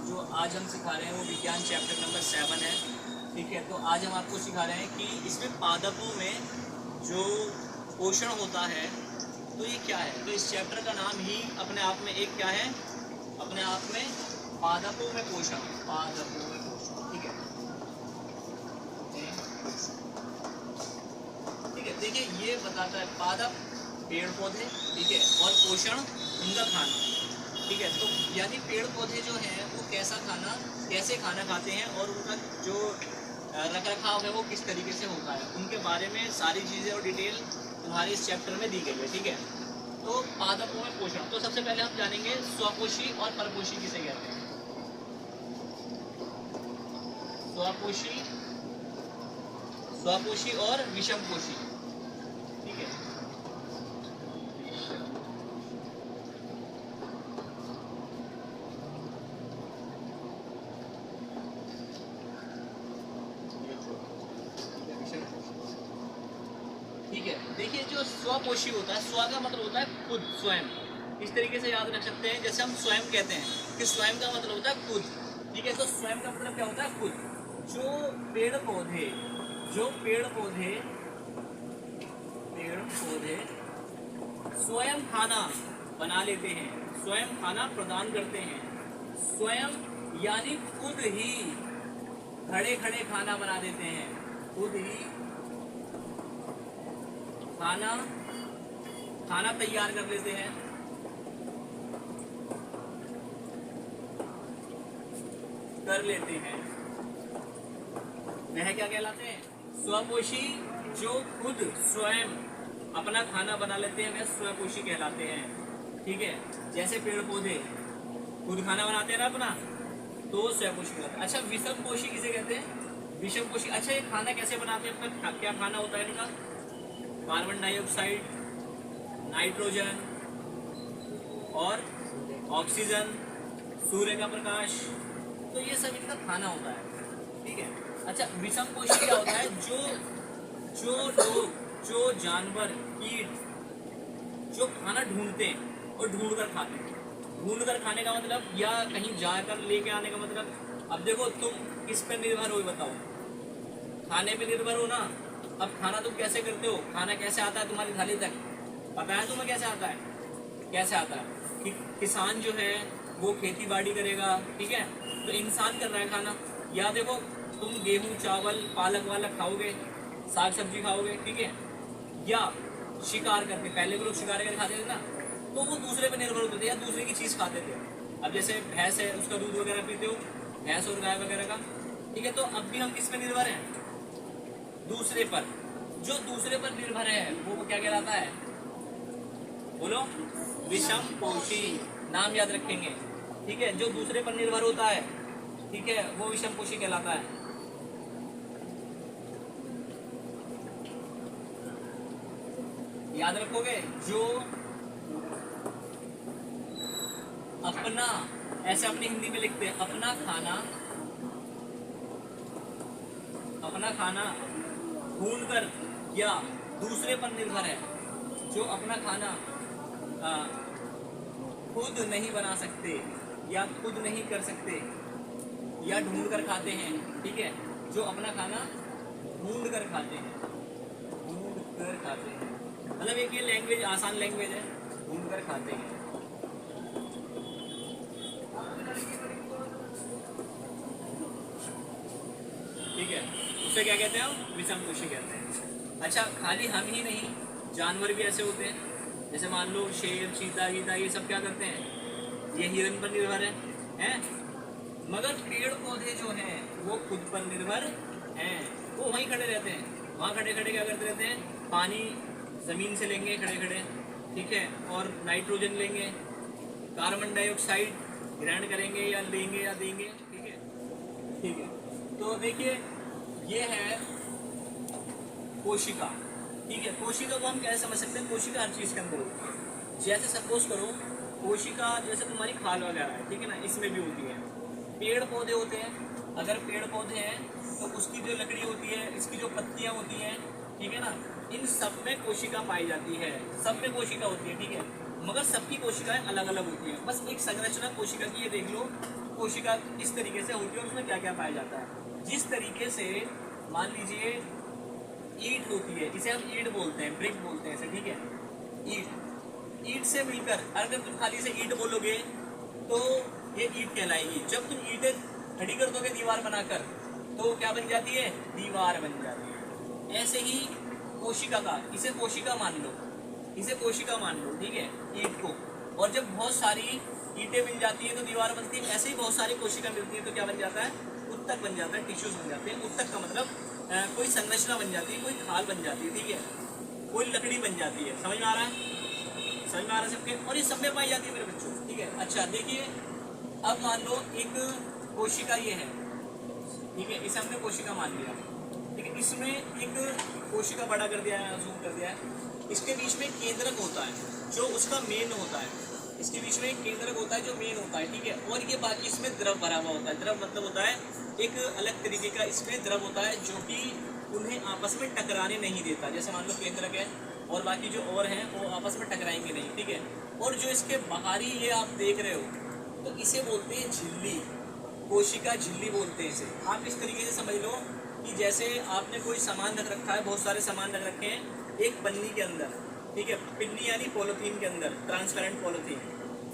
जो आज हम सिखा रहे हैं वो विज्ञान चैप्टर नंबर 7 है। ठीक है, तो आज हम आपको सिखा रहे हैं कि इसमें पादपों में जो पोषण होता है तो ये क्या है। तो इस चैप्टर का नाम ही अपने आप में एक क्या है, अपने आप में पादपों में पोषण, पादपों में पोषण। ठीक है, ठीक है। देखिए ये बताता है पादप पेड़ पौधे, ठीक है, और पोषण उनका खाना। ठीक है, तो यानी पेड़ पौधे जो हैं वो कैसे खाना खाते हैं और उनका जो रख रखाव है वो किस तरीके से होता है, उनके बारे में सारी चीज़ें और डिटेल तुम्हारे इस चैप्टर में दी गई है। ठीक है, तो पादपों में पोषण, तो सबसे पहले हम जानेंगे स्वपोषी और परपोषी किसे कहते हैं। स्वपोषी और विषमपोषी। ठीक है, ठीक है। देखिए जो स्वपोषी होता है, स्व का मतलब होता है खुद, स्वयं। इस तरीके से याद रख सकते हैं, जैसे हम स्वयं कहते हैं कि स्वयं का मतलब होता है खुद। ठीक है, तो स्वयं का मतलब क्या होता है, खुद। जो पेड़ पौधे स्वयं खाना बना लेते हैं, स्वयं खाना प्रदान करते हैं, स्वयं यानी खुद ही खड़े खड़े खाना बना देते हैं, खुद ही खाना तैयार कर लेते हैं, वह क्या कहलाते हैं, स्वपोषी। जो खुद स्वयं अपना खाना बना लेते हैं वह स्वपोषी कहलाते हैं। ठीक है, जैसे पेड़ पौधे खुद खाना बनाते हैं ना अपना, तो स्वपोषी कहलाते हैं। अच्छा, विषमपोषी किसे कहते हैं, विषमपोषी। अच्छा, ये खाना कैसे बनाते हैं, अपना क्या खाना होता है इनका, कार्बन डाइऑक्साइड, नाइट्रोजन और ऑक्सीजन, सूर्य का प्रकाश, तो ये सब इनका खाना होता है। ठीक है, अच्छा, विषमपोषी क्या होता है, जो लोग, जो जानवर, कीट जो खाना ढूंढते हैं और ढूंढकर खाते हैं। ढूंढकर खाने का मतलब, या कहीं जाकर लेके आने का मतलब, अब देखो तुम किस पर निर्भर हो बताओ, खाने पे निर्भर हो ना। अब खाना तुम कैसे करते हो, खाना कैसे आता है तुम्हारी थाली तक, पता है तुम्हें कैसे आता है, कैसे आता है कि किसान जो है वो खेती बाड़ी करेगा। ठीक है, तो इंसान कर रहा है खाना। या देखो तुम गेहूं चावल पालक वालक खाओगे, साग सब्जी खाओगे, ठीक है, या शिकार करके, पहले भी लोग शिकार करके खाते थे ना, तो वो दूसरे पे निर्भर होते थे या दूसरे की चीज़ खाते थे। अब जैसे भैंस है, उसका दूध वगैरह पीते हो, भैंस और गाय वगैरह का। ठीक है, तो अब भी हम किस पे निर्भर हैं, दूसरे पर। जो दूसरे पर निर्भर है वो क्या कहलाता है, बोलो, विषमपोषी। नाम याद रखेंगे। ठीक है, जो दूसरे पर निर्भर होता है, ठीक है, वो विषमपोषी कहलाता है। याद रखोगे, जो अपना, ऐसे अपनी हिंदी में लिखते हैं, अपना खाना ढूंढकर या दूसरे पर निर्भर है, जो अपना खाना खुद नहीं बना सकते या खुद नहीं कर सकते या ढूंढ कर खाते हैं। ठीक है, जो अपना खाना ढूंढ कर खाते हैं, मतलब एक ये लैंग्वेज आसान लैंग्वेज है, ढूंढ कर खाते हैं। ठीक है, उसे क्या कहते हैं हम, विषमपोषी कहते हैं। अच्छा, खाली हम ही नहीं, जानवर भी ऐसे होते हैं। जैसे मान लो शेर, चीता, गीता, ये सब क्या करते हैं, ये हिरन पर निर्भर हैं। मगर पेड़ पौधे जो हैं वो खुद पर निर्भर हैं, वो वहीं खड़े रहते हैं, वहाँ खड़े खड़े क्या करते रहते हैं, पानी ज़मीन से लेंगे खड़े खड़े, ठीक है, और नाइट्रोजन लेंगे, कार्बन डाइऑक्साइड ग्रहण करेंगे या लेंगे या देंगे। ठीक है, ठीक है, तो देखिए ये है कोशिका। ठीक है, कोशिका को हम कैसे समझ सकते हैं, कोशिका हर चीज़ के अंदर होती है। जैसे सपोज करो कोशिका जैसे तुम्हारी खाल वगैरह है, ठीक है ना, इसमें भी होती है। पेड़ पौधे होते हैं, अगर पेड़ पौधे हैं तो उसकी जो लकड़ी होती है, इसकी जो पत्तियाँ होती हैं, ठीक है ना, इन सब में कोशिका पाई जाती है, सब में कोशिका होती है। ठीक है, मगर सबकी कोशिकाएं अलग अलग होती हैं। बस एक संरचना कोशिका की ये देख लो, कोशिका इस तरीके से होती है और उसमें क्या क्या पाया जाता है। जिस तरीके से मान लीजिए ईंट होती है, इसे हम ईंट बोलते हैं, ब्रिक बोलते हैं इसे, ठीक है। ईंट, ईंट से मिलकर अगर तुम खाली से ईंट बोलोगे तो ये ईंट कहलाएगी। जब तुम ईंटें खड़ी कर दोगे दीवार बनाकर तो क्या बन जाती है, दीवार बन जाती है। ऐसे ही कोशिका का, इसे कोशिका मान लो, इसे कोशिका मान लो, ठीक है, ईंट को। और जब बहुत सारी ईंटें मिल जाती है तो दीवार बनती है। ऐसे ही बहुत सारी कोशिका मिलती है तो क्या बन जाता है, उत्तक बन जाता है, टिश्यूज बन जाते हैं। उत्तक का मतलब कोई संरचना बन जाती है, कोई खाल बन जाती है, ठीक है, कोई लकड़ी बन जाती है। समझ में आ रहा है, समझ में आ रहा है सबके। और ये सब में पाई जाती है मेरे बच्चों, ठीक है। अच्छा देखिए, अब मान लो एक कोशिका ये है, ठीक है, इसे हमने कोशिका मान लिया, ठीक है। इसमें एक कोशिका बड़ा कर दिया है, जूम कर दिया है। इसके बीच में केंद्रक होता है जो उसका मेन होता है, इसके बीच में एक केंद्रक होता है जो मेन होता है, ठीक है। और ये बाकी इसमें द्रव भरा हुआ होता है। द्रव मतलब होता है एक अलग तरीके का इसमें द्रव होता है जो कि उन्हें आपस में टकराने नहीं देता। जैसे मान लो केंद्रक है और बाकी जो और हैं वो आपस में टकराएंगे नहीं, ठीक है। और जो इसके बाहरी ये आप देख रहे हो तो इसे बोलते हैं झिल्ली, कोशिका झिल्ली बोलते हैं इसे। आप इस तरीके से समझ लो कि जैसे आपने कोई सामान रख रखा है, बहुत सारे सामान रख रखे हैं एक पन्नी के अंदर, ठीक है, पिन्नी यानी पॉलीथीन के अंदर, ट्रांसपेरेंट पॉलीथीन।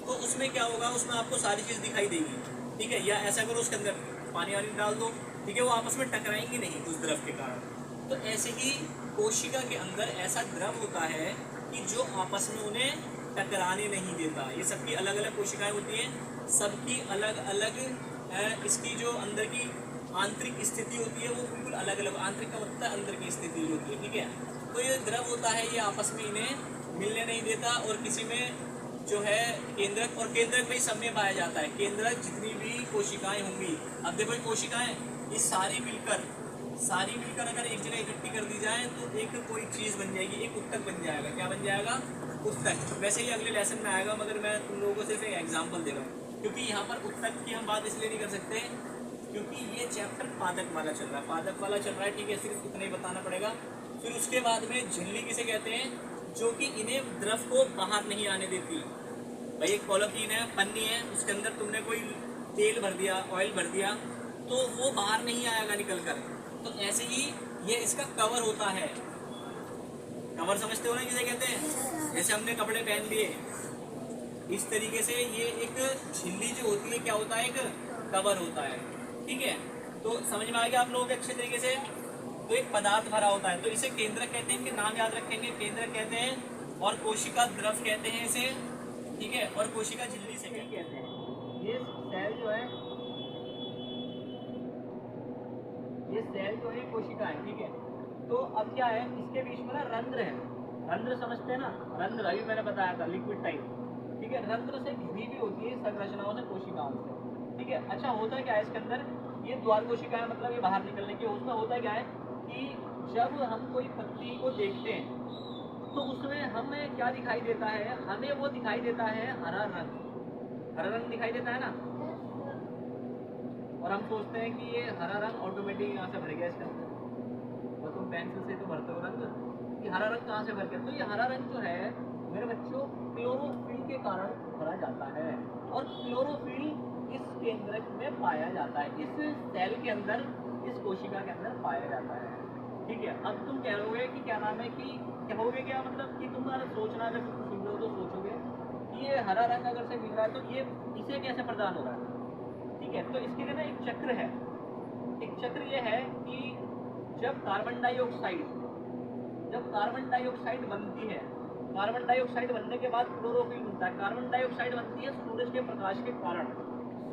तो उसमें क्या होगा, उसमें आपको सारी चीज़ दिखाई देगी, ठीक है। या ऐसा करो उसके अंदर पानी वानी डाल दो, ठीक है, वो आपस में टकराएंगी नहीं उस द्रव के कारण। तो ऐसे ही कोशिका के अंदर ऐसा द्रव होता है कि जो आपस में उन्हें टकराने नहीं देता। ये सबकी अलग अलग कोशिकाएं होती हैं, सबकी अलग अलग इसकी जो अंदर की आंतरिक स्थिति होती है वो बिल्कुल अलग अलग। आंतरिक का मतलब अंदर की स्थिति होती है, ठीक है। तो ये द्रव होता है, ये आपस में इन्हें मिलने नहीं देता। और किसी में जो है केंद्रक, और केंद्रक में सब में पाया जाता है। केंद्रक जितनी भी कोशिकाएं होंगी, अब देखो कोशिकाएं ये सारी मिलकर अगर एक जगह इकट्ठी कर दी जाए तो एक कोई चीज़ बन जाएगी, एक उत्तक बन जाएगा। क्या बन जाएगा, उत्तक। वैसे ही अगले लेसन में आएगा, मगर मैं तुम लोगों को सिर्फ एक एग्जाम्पल दे रहा हूँ क्योंकि यहाँ पर उत्तक की हम बात इसलिए नहीं कर सकते क्योंकि ये चैप्टर पादक वाला चल रहा है, पादक वाला चल रहा है, ठीक है। सिर्फ उतना ही बताना पड़ेगा। फिर उसके बाद में झिल्ली किसे कहते हैं, जो कि इन्हें द्रव को बाहर नहीं आने देती। भाई एक पॉलीथीन है, पन्नी है, उसके अंदर तुमने कोई तेल भर दिया, ऑयल भर दिया, तो वो बाहर नहीं आएगा निकल कर। तो ऐसे ही ये इसका कवर होता है। कवर समझते हो ना किसे कहते हैं, जैसे हमने कपड़े पहन लिए इस तरीके से ये एक झिल्ली जो होती है क्या होता है, एक कवर होता है, ठीक है। तो समझ में आ गया आप लोगों के अच्छे तरीके से। तो एक पदार्थ भरा होता है तो इसे केंद्रक कहते हैं, इनके नाम याद रखेंगे, केंद्रक कहते हैं और कोशिका द्रव कहते हैं इसे, ठीक है। और कोशिका झिल्ली से कहते हैं। ये सेल जो है, ये सेल जो है कोशिका है, ठीक है। तो अब क्या है, इसके बीच में ना रंध्र है। रंध्र समझते हैं ना, रंध्र अभी मैंने बताया था, लिक्विड टाइप, ठीक है। रंध्र से घिरी भी होती है संरचनाओं से, कोशिकाओं से, ठीक है। अच्छा होता है क्या है इसके अंदर, ये द्वार कोशिकाएं मतलब ये बाहर निकलने की, उसमें होता क्या है कि जब हम कोई पत्ती को देखते हैं तो उसमें हमें क्या दिखाई देता है, हमें वो दिखाई देता है हरा रंग, हरा रंग दिखाई देता है ना। और हम सोचते हैं कि ये हरा रंग ऑटोमेटिक यहाँ से भर गया इसके अंदर, और तुम पेंसिल से तो भरते हो रंग, कि हरा रंग कहाँ से भर गया। तो ये हरा रंग जो है मेरे बच्चों क्लोरोफिल के कारण भरा जाता है, और क्लोरोफिल इस केंद्रक में पाया जाता है, इस सेल के अंदर, इस कोशिका के अंदर पाया जाता है, ठीक है। अब तुम कह रहे कि क्या नाम है, कि कहोगे क्या, मतलब कि तुम्हारा सोचना अगर सुन लो तो सोचोगे कि ये हरा रंग अगर से मिल रहा है तो ये इसे कैसे प्रदान हो रहा है, ठीक है। तो इसके लिए ना एक चक्र है। एक चक्र ये है कि जब कार्बन डाइऑक्साइड बनती है, कार्बन डाइऑक्साइड बनने के बाद क्लोरोफिल बनता है। कार्बन डाइऑक्साइड बनती है सूरज के प्रकाश के कारण।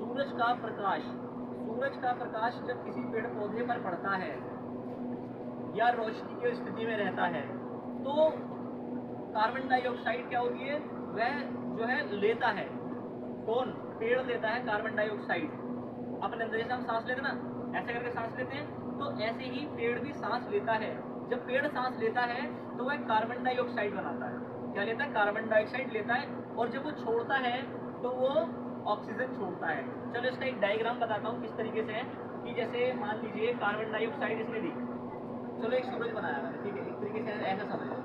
सूरज का प्रकाश जब किसी पेड़ पौधे पर पड़ता है या रोशनी की स्थिति में रहता है तो कार्बन डाइऑक्साइड क्या होती है, वह जो है लेता है। कौन, पेड़ लेता है कार्बन डाइऑक्साइड अपने अंदर। जैसे हम सांस लेते हैं ना, ऐसे करके सांस लेते हैं, तो ऐसे ही पेड़ भी सांस लेता है। जब पेड़ सांस लेता है तो वह कार्बन डाइऑक्साइड बनाता है। क्या लेता है, कार्बन डाइऑक्साइड लेता है, और जब वो छोड़ता है तो वो ऑक्सीजन छोड़ता है। चलो इसका एक डायग्राम बताता हूँ किस तरीके से है, कि जैसे मान लीजिए कार्बन डाइऑक्साइड इसने ली, चलो एक सूरज बनाया मैंने, ठीक है। एक तरीके से ऐसा समझ लो,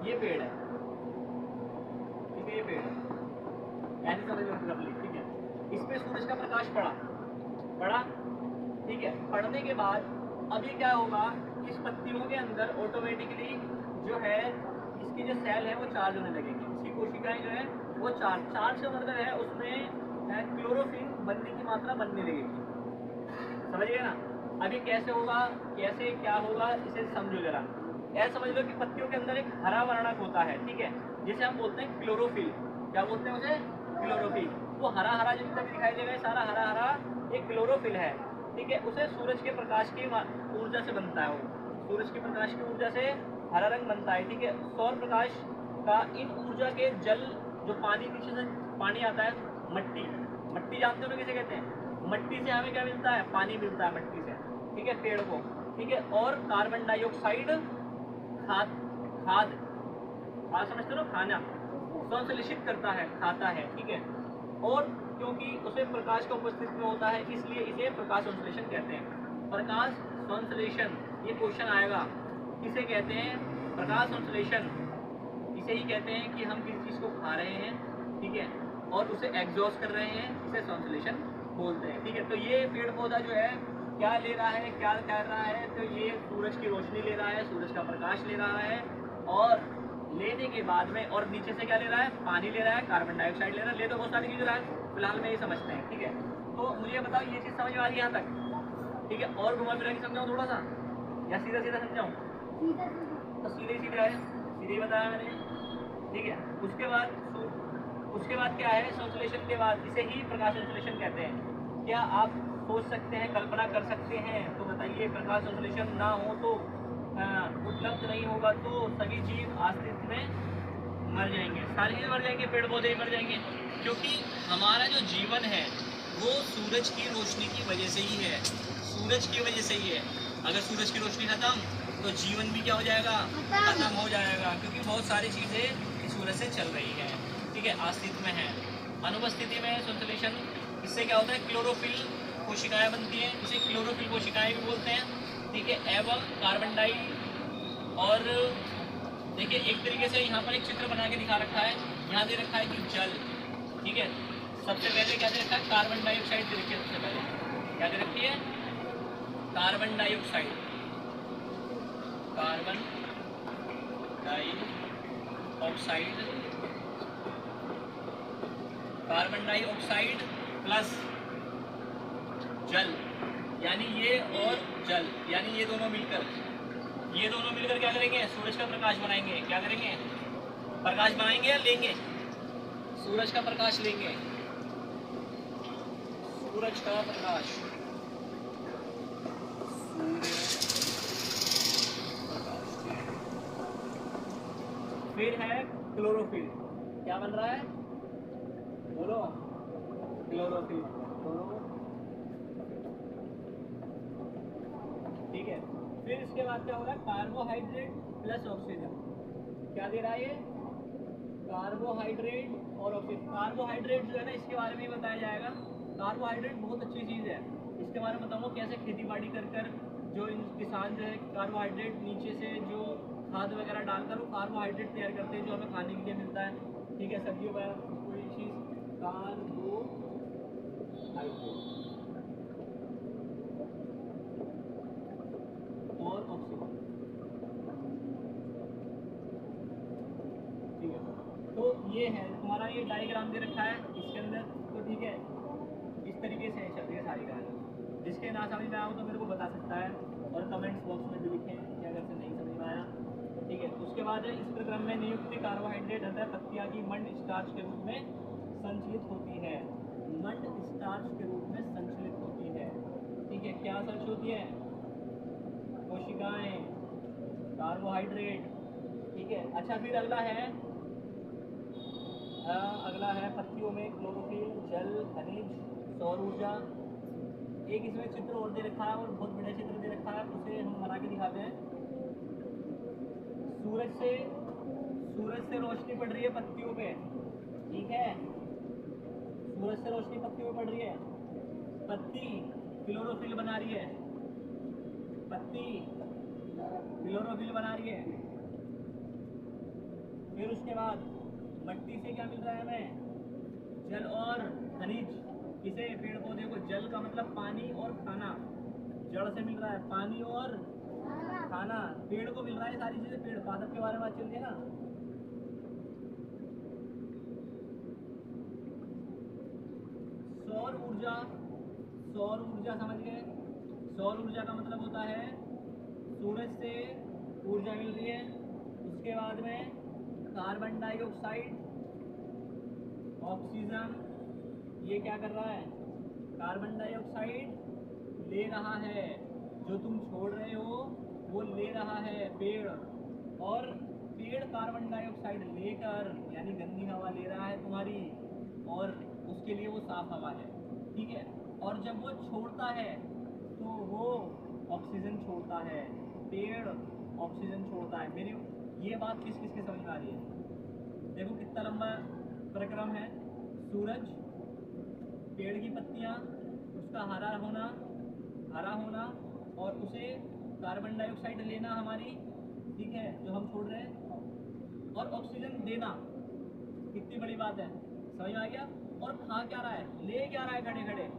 ये पेड़ है, ठीक है, ये पेड़, ऐसे समझ लो रफली, ठीक है। इस पे सूरज का प्रकाश पड़ा, ठीक है। पड़ने के बाद अब ये क्या होगा, इस पत्तियों के अंदर ऑटोमेटिकली जो है इसकी जो सेल है वो चार्ज होने लगेगी, इसकी कोशिकाएं जो है वो चार्ज का मतलब है उसमें क्लोरोफिल बनने की मात्रा बनने लगेगी, समझिए ना। अभी कैसे होगा, कैसे क्या होगा इसे समझो जरा। ऐसा समझ लो कि पत्तियों के अंदर एक हरा वर्णक होता है, ठीक है, जिसे हम बोलते हैं क्लोरोफिल। क्या बोलते हैं उसे? क्लोरोफिल। वो हरा हरा जो तक दिखाई देगा सारा हरा हरा एक क्लोरोफिल है, ठीक है। उसे सूरज के प्रकाश की ऊर्जा से बनता है, वो सूरज के प्रकाश की ऊर्जा से हरा रंग बनता है, ठीक है। सौर प्रकाश का इन ऊर्जा के जल जो पानी, नीचे से पानी आता है, मट्टी जानते हो ना किसे कहते हैं? मट्टी से हमें क्या मिलता है? पानी मिलता है मट्टी से, ठीक है, पेड़ को, ठीक है। और कार्बन डाइऑक्साइड खाद समझते हो, खाना संश्लेषित करता है, खाता है, ठीक है। और क्योंकि उसे प्रकाश का उपस्थित में होता है इसलिए इसे प्रकाश संश्लेषण कहते हैं। प्रकाश संश्लेषण, ये क्वेश्चन आएगा, किसे कहते हैं? प्रकाश संश्लेषण इसे ही कहते हैं कि हम किसी चीज़ को खा रहे हैं, ठीक है, और उसे एग्जॉस्ट कर रहे हैं, इसे संश्लेषण बोलते हैं, ठीक है। तो ये पेड़ पौधा जो है क्या ले रहा है, क्या कर रहा है, तो ये सूरज की रोशनी ले रहा है, सूरज का प्रकाश ले रहा है, और लेने के बाद में और नीचे से क्या ले रहा है? पानी ले रहा है, कार्बन डाइऑक्साइड ले रहा है, ले तो बहुत सारी चीज़ रहा है, फिलहाल में ये समझते हैं, ठीक है। तो मुझे बताओ ये चीज़ समझ में आ रही है यहाँ तक, ठीक है। और घुमा फिरा के समझाऊँ थोड़ा सा, या सीधा सीधा समझाऊँ? तो सीधे ही सीधा है, सीधे ही बताया मैंने, ठीक है। उसके बाद क्या है? संश्लेषण के बाद इसे ही प्रकाश संश्लेषण कहते हैं। क्या आप सोच सकते हैं, कल्पना कर सकते हैं? तो बताइए, प्रकाश संश्लेषण ना हो तो उपलब्ध नहीं होगा तो सभी जीव अस्तित्व में मर जाएंगे, सारी चीज़ मर जाएंगे, पेड़ पौधे मर जाएंगे, क्योंकि हमारा जो जीवन है वो सूरज की रोशनी की वजह से ही है, सूरज की वजह से ही है। अगर सूरज की रोशनी खत्म तो जीवन भी क्या हो जाएगा? खत्म हो जाएगा, क्योंकि बहुत सारी चीज़ें सूरज से चल रही है, ठीक है, अस्तित्व में है। अनुपस्थिति में संश्लेषण, इससे क्या होता है? क्लोरोफिल कोशिकाएं बनती हैं, इसे क्लोरोफिल कोशिकाएं भी बोलते हैं, ठीक है। एवं कार्बन डाई, और देखिए एक तरीके से यहाँ पर एक चित्र बना के दिखा रखा है, यहाँ दे रखा है कि जल, ठीक है। सबसे पहले क्या दे रखा है? कार्बन डाइऑक्साइड दे रखी है, सबसे पहले क्या दे रखी है? Carbon dioxide, carbon dioxide, carbon dioxide plus जल, यानी ये और जल, यानी ये दोनों मिलकर क्या करेंगे? सूरज का प्रकाश बनाएंगे। क्या करेंगे? प्रकाश बनाएंगे या लेंगे? सूरज का प्रकाश लेंगे, सूरज का प्रकाश, फिर है क्लोरोफिल। क्या बन रहा है? बोलो, क्लोरोफिल, ठीक है। फिर इसके बाद क्या होगा? Carbohydrate plus oxygen. क्या दे रहा है ये? कार्बोहाइड्रेट और ऑक्सीजन। कार्बोहाइड्रेट जो है ना, इसके बारे में ही बताया जाएगा। कार्बोहाइड्रेट बहुत अच्छी चीज़ है, इसके बारे में बताऊँगा कैसे खेती बाड़ी कर जो इन किसान जो है कार्बोहाइड्रेट नीचे से जो खाद वगैरह डालकर वो कार्बोहाइड्रेट तैयार करते हैं जो हमें खाने के लिए मिलता है, ठीक है, सब्जियों वगैरह कोई चीज़, कार्बोहाइड्रेट और ऑक्सीजन, ठीक है। तो ये है तुम्हारा, ये डायग्राम दे रखा है इसके अंदर, तो ठीक है, इस तरीके से चल रही है सारी कहानी। जिसके ना समझ में आया हो तो मेरे को बता सकता है, और कमेंट्स बॉक्स में भी लिखें कि अगर से नहीं समझ में आया, ठीक है। उसके बाद इस प्रक्रम में नियुक्त कार्बोहाइड्रेट अतः पत्तियाँ की मंड स्टार्च के रूप में संचलित होती है, मंड स्टार्च के रूप में संचलित होती है, ठीक है। क्या संच होती है? कोशिकाएं, कार्बोहाइड्रेट, ठीक है। अच्छा, फिर अगला है पत्तियों में क्लोरोफिल, जल, खनिज, सौर ऊर्जा। एक इसमें चित्र और दे रखा है, और बहुत बड़ा चित्र दे रखा है, उसे हम बना के दिखाते हैं। सूरज से रोशनी पड़ रही है पत्तियों पे, ठीक है, सूरज से रोशनी पत्तियों पे पड़ रही है, पत्ती क्लोरोफिल बना रही है, पत्ती क्लोरोफिल बना रही है। फिर उसके बाद मट्टी से क्या मिल रहा है हमें? जल और खनिज। किसे? पेड़ पौधे को। जल का मतलब पानी और खाना। जड़ से मिल रहा है पानी और खाना। पेड़ को मिल रहा है सारी चीजें। पेड़ पादप के बारे में बात चल रही है ना। सौर ऊर्जा। सौर ऊर्जा समझ गए? सौर ऊर्जा का मतलब होता है सूरज से ऊर्जा मिल रही है। उसके बाद में कार्बन डाइऑक्साइड, ऑक्सीजन, ये क्या कर रहा है? कार्बन डाइऑक्साइड ले रहा है। जो तुम छोड़ रहे हो वो ले रहा है पेड़। और पेड़ कार्बन डाइऑक्साइड लेकर, यानी गंदी हवा ले रहा है तुम्हारी, और उसके लिए वो साफ हवा है। ठीक है। और जब वो छोड़ता है तो वो ऑक्सीजन छोड़ता है। पेड़ ऑक्सीजन छोड़ता है। मेरी ये बात किस किस के समझ में आ रही है? देखो कितना लंबा प्रक्रम है। सूरज, पेड़ की पत्तियां, उसका हरा होना और उसे कार्बन डाइऑक्साइड लेना हमारी, ठीक है, जो हम छोड़ रहे हैं, और ऑक्सीजन देना। कितनी बड़ी बात है, समझ में आ गया? और खा क्या रहा है? ले क्या रहा है? खड़े खड़े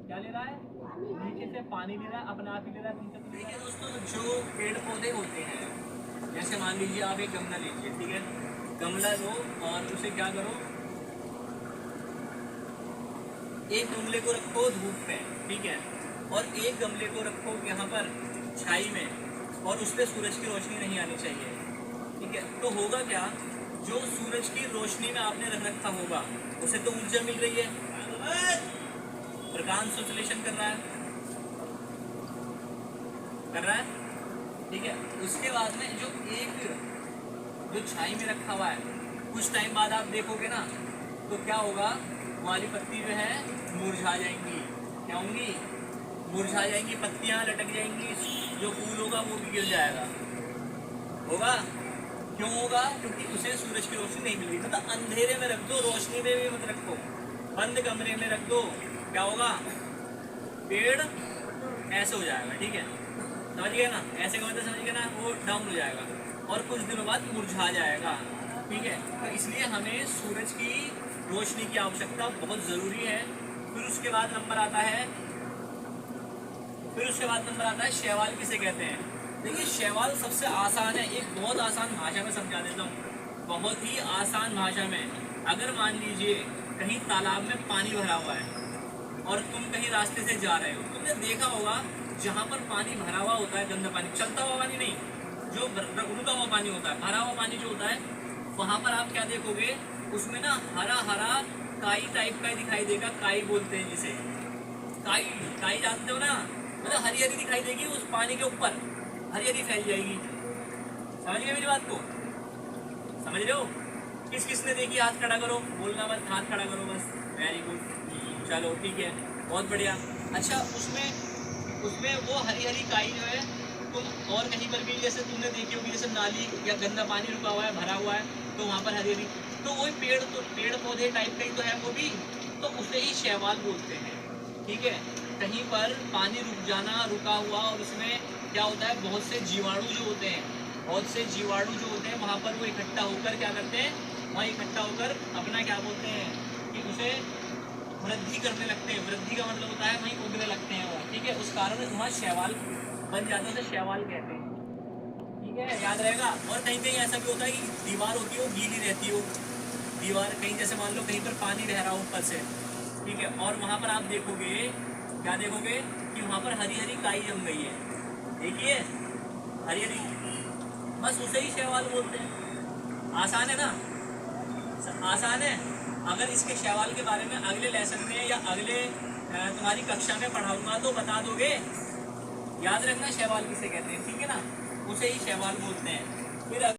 क्या ले रहा है? नीचे से पानी ले रहा है, अपने आप ही ले रहा है। तुमसे तो देखिए दोस्तों, जो पेड़ पौधे होते हैं, जैसे मान लीजिए आप एक गमला लीजिए, ठीक है, गमला लो और उसे क्या करो, एक गमले को रखो धूप में, ठीक है, और एक गमले को रखो यहाँ पर छाई में, और उस पर सूरज की रोशनी नहीं आनी चाहिए, ठीक है। तो होगा क्या? जो सूरज की रोशनी में आपने रख रखा होगा उसे तो ऊर्जा मिल रही है, प्रकाश संश्लेषण कर रहा है, ठीक है। उसके बाद में जो छाई में रखा हुआ है, कुछ टाइम बाद आप देखोगे ना तो क्या होगा, वाली पत्ती जो है मुरझा जाएंगी। क्या होंगी? मुरझा जाएंगी, पत्तियां लटक जाएंगी, जो फूल होगा वो भी गिर जाएगा। होगा? क्यों होगा? क्योंकि उसे सूरज की रोशनी नहीं मिल रही। मतलब अंधेरे में रख दो, रोशनी में भी मत रखो, बंद कमरे में रख दो, क्या होगा? पेड़ ऐसे हो जाएगा, ठीक है, समझ गए ना? ऐसे का मतलब समझ गए ना? वो डाउन हो जाएगा और कुछ दिनों बाद मुरझा जाएगा, ठीक है। तो इसलिए हमें सूरज की रोशनी की आवश्यकता बहुत ज़रूरी है। फिर उसके बाद नंबर आता है शैवाल किसे कहते हैं। देखिए, शैवाल सबसे आसान है। एक बहुत आसान भाषा में समझा देता हूँ, बहुत ही आसान भाषा में। अगर मान लीजिए कहीं तालाब में पानी भरा हुआ है और तुम कहीं रास्ते से जा रहे हो, तुमने देखा होगा जहाँ पर पानी भरा हुआ होता है, गंदा पानी, चलता हुआ पानी नहीं, जो रुका हुआ पानी होता है, भरा हुआ पानी जो होता है, वहाँ पर आप क्या देखोगे, उसमें ना हरा हरा काई टाइप का दिखाई देगा। काई बोलते हैं जिसे, काई जानते हो ना? मतलब हरी हरी दिखाई देगी, उस पानी के ऊपर हरी हरी फैल जाएगी। समझ गए मेरी बात को? समझ रहे हो? किस किसने देखी हाथ खड़ा करो, बोलना मत, हाथ खड़ा करो बस। वेरी गुड, चलो ठीक है, बहुत बढ़िया। अच्छा, उसमें वो हरी हरी काई जो है, तुम और कहीं पर भी जैसे तुमने देखी होगी, जैसे नाली या गंदा पानी रुका हुआ है, भरा हुआ है, तो वहाँ पर हरी हरी, तो वही पेड़ पौधे टाइप का ही तो है वो भी, तो उसे ही शैवाल बोलते हैं, ठीक है। कहीं पर पानी रुक जाना, रुका हुआ, और उसमें क्या होता है, बहुत से जीवाणु जो होते हैं, वहाँ पर वो इकट्ठा होकर क्या करते हैं, वहाँ इकट्ठा होकर अपना क्या बोलते हैं कि उसे वृद्धि करने लगते हैं। वृद्धि का मतलब होता है वहीं उगने लगते हैं वो, ठीक है। उस कारण वहाँ शैवाल बन जाते हैं, शैवाल कहते हैं, ठीक है, याद रहेगा। और कहीं कहीं ऐसा भी होता है कि दीवार होती है वो गीली रहती हो, दीवार कहीं, जैसे मान लो कहीं पर पानी बह रहा हो ऊपर से, ठीक है, और वहाँ पर आप देखोगे, क्या देखोगे कि वहाँ पर हरी हरी काई जम गई है, देखिए हरी हरी, बस उसे ही शैवाल बोलते हैं। आसान है ना? आसान है। अगर इसके शैवाल के बारे में अगले लेसन में या अगले तुम्हारी कक्षा में पढ़ाऊंगा तो बता दोगे, याद रखना शैवाल किसे कहते हैं, ठीक है ना? उसे ही शैवाल बोलते हैं। फिर